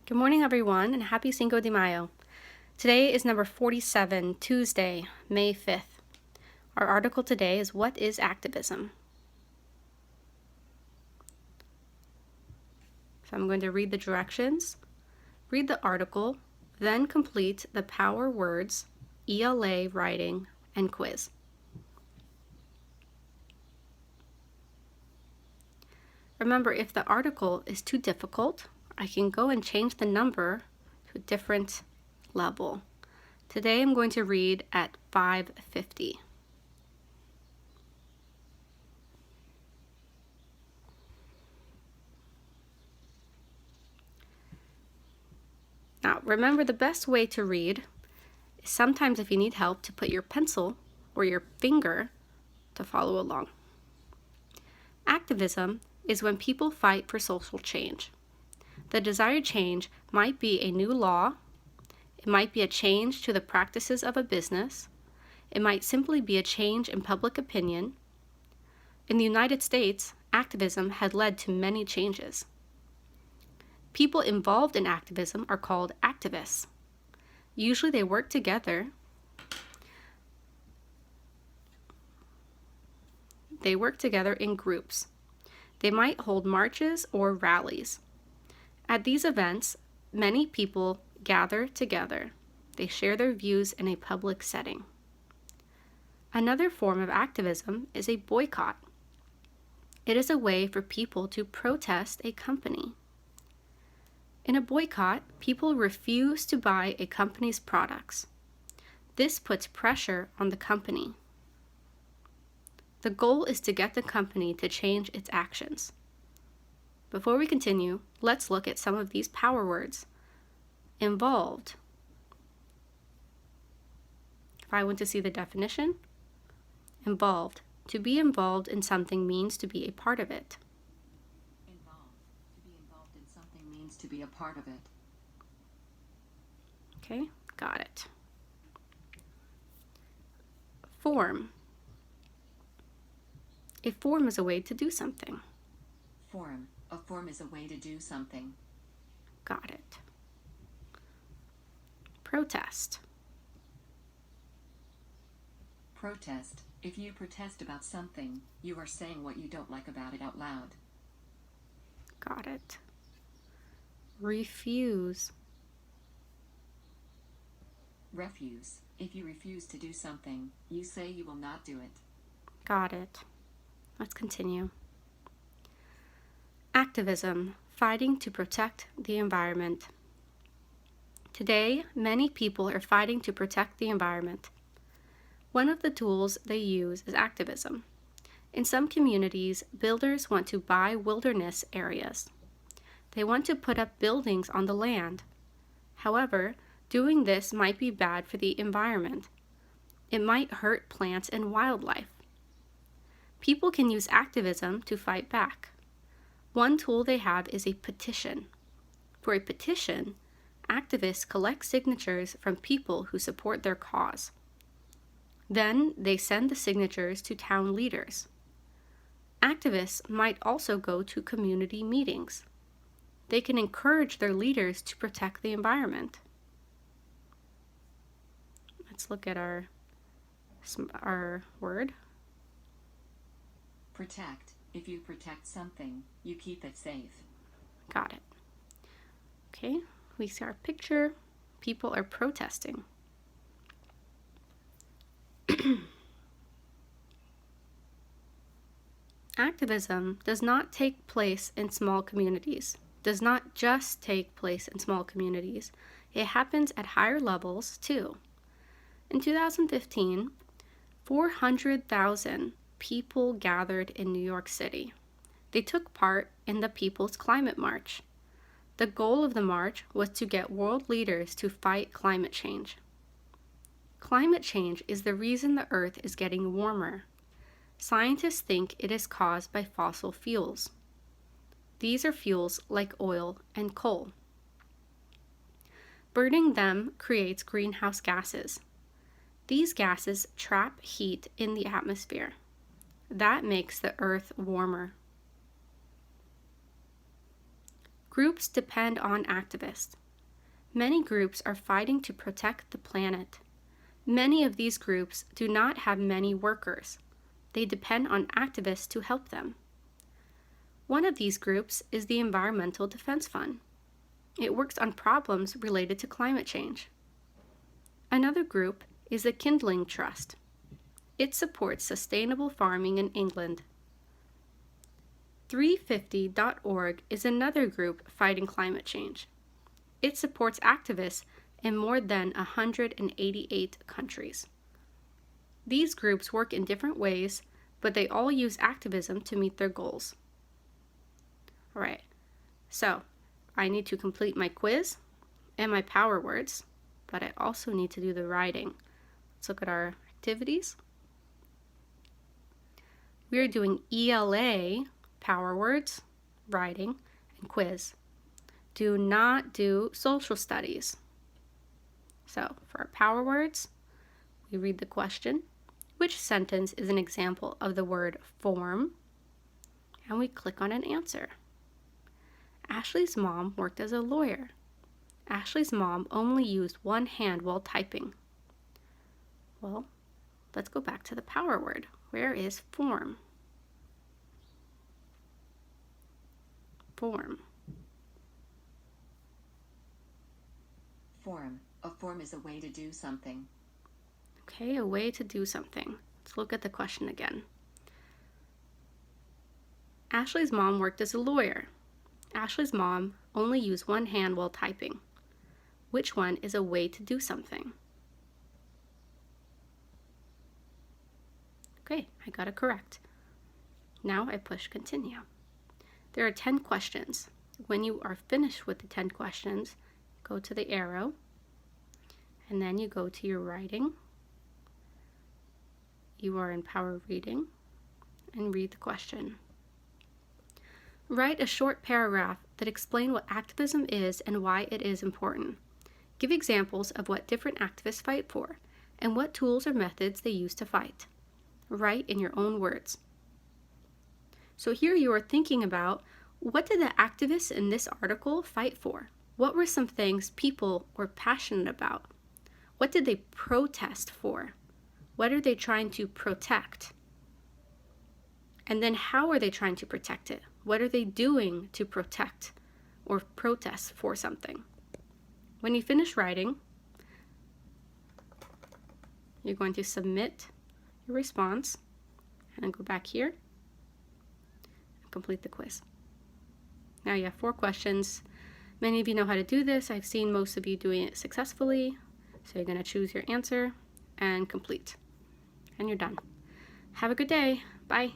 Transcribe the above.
Good morning, everyone, and happy Cinco de Mayo. Today is number 47, Tuesday, May 5th. Our article today is What is Activism? So I'm going to read the directions, read the article, then complete the power words, ELA writing, and quiz. Remember, if the article is too difficult, I can go and change the number to a different level. Today I'm going to read at 550. Now, remember, the best way to read is sometimes, if you need help, to put your pencil or your finger to follow along. Activism is when people fight for social change. The desired change might be a new law, it might be a change to the practices of a business, it might simply be a change in public opinion. In the United States, activism had led to many changes. People involved in activism are called activists. Usually they work together. They work together in groups. They might hold marches or rallies. At these events, many people gather together. They share their views in a public setting. Another form of activism is a boycott. It is a way for people to protest a company. In a boycott, people refuse to buy a company's products. This puts pressure on the company. The goal is to get the company to change its actions. Before we continue, let's look at some of these power words. Involved. If I want to see the definition, involved. To be involved in something means to be a part of it. Involved. To be involved in something means to be a part of it. Okay, got it. Form. A form is a way to do something. Form. A form is a way to do something. Got it. Protest. Protest. If you protest about something, you are saying what you don't like about it out loud. Got it. Refuse. Refuse. If you refuse to do something, you say you will not do it. Got it. Let's continue. Activism, fighting to protect the environment. Today, many people are fighting to protect the environment. One of the tools they use is activism. In some communities, builders want to buy wilderness areas. They want to put up buildings on the land. However, doing this might be bad for the environment. It might hurt plants and wildlife. People can use activism to fight back. One tool they have is a petition. For a petition, activists collect signatures from people who support their cause. Then they send the signatures to town leaders. Activists might also go to community meetings. They can encourage their leaders to protect the environment. Let's look at our word. Protect. If you protect something, you keep it safe. Got it. Okay, we see our picture. People are protesting. Activism does not take place in small communities, does not just take place in small communities. It happens at higher levels too. In 2015, 400,000 people gathered in New York City. They took part in the People's Climate March. The goal of the march was to get world leaders to fight climate change. Climate change is the reason the Earth is getting warmer. Scientists think it is caused by fossil fuels. These are fuels like oil and coal. Burning them creates greenhouse gases. These gases trap heat in the atmosphere. That makes the Earth warmer. Groups depend on activists. Many groups are fighting to protect the planet. Many of these groups do not have many workers. They depend on activists to help them. One of these groups is the Environmental Defense Fund. It works on problems related to climate change. Another group is the Kindling Trust. It supports sustainable farming in England. 350.org is another group fighting climate change. It supports activists in more than 188 countries. These groups work in different ways, but they all use activism to meet their goals. All right, so I need to complete my quiz and my power words, but I also need to do the writing. Let's look at our activities. We are doing ELA, power words, writing, and quiz. Do not do social studies. So for our power words, we read the question, which sentence is an example of the word form, and we click on an answer. Ashley's mom worked as a lawyer. Ashley's mom only used one hand while typing. Well, let's go back to the power word. Where is form? Form. Form. A form is a way to do something. Okay, a way to do something. Let's look at the question again. Ashley's mom worked as a lawyer. Ashley's mom only used one hand while typing. Which one is a way to do something? Okay, I got it correct. Now I push continue. There are 10 questions. When you are finished with the 10 questions, go to the arrow, and then you go to your writing. You are in power reading, and read the question. Write a short paragraph that explains what activism is and why it is important. Give examples of what different activists fight for, and what tools or methods they use to fight. Write in your own words. So here you are thinking about, what did the activists in this article fight for? What were some things people were passionate about? What did they protest for? What are they trying to protect? And then how are they trying to protect it? What are they doing to protect or protest for something? When you finish writing, you're going to submit your response and then go back here and complete the quiz. Now you have 4 questions. Many of you know how to do this. I've seen most of you doing it successfully. So you're going to choose your answer and complete. And you're done. Have a good day. Bye.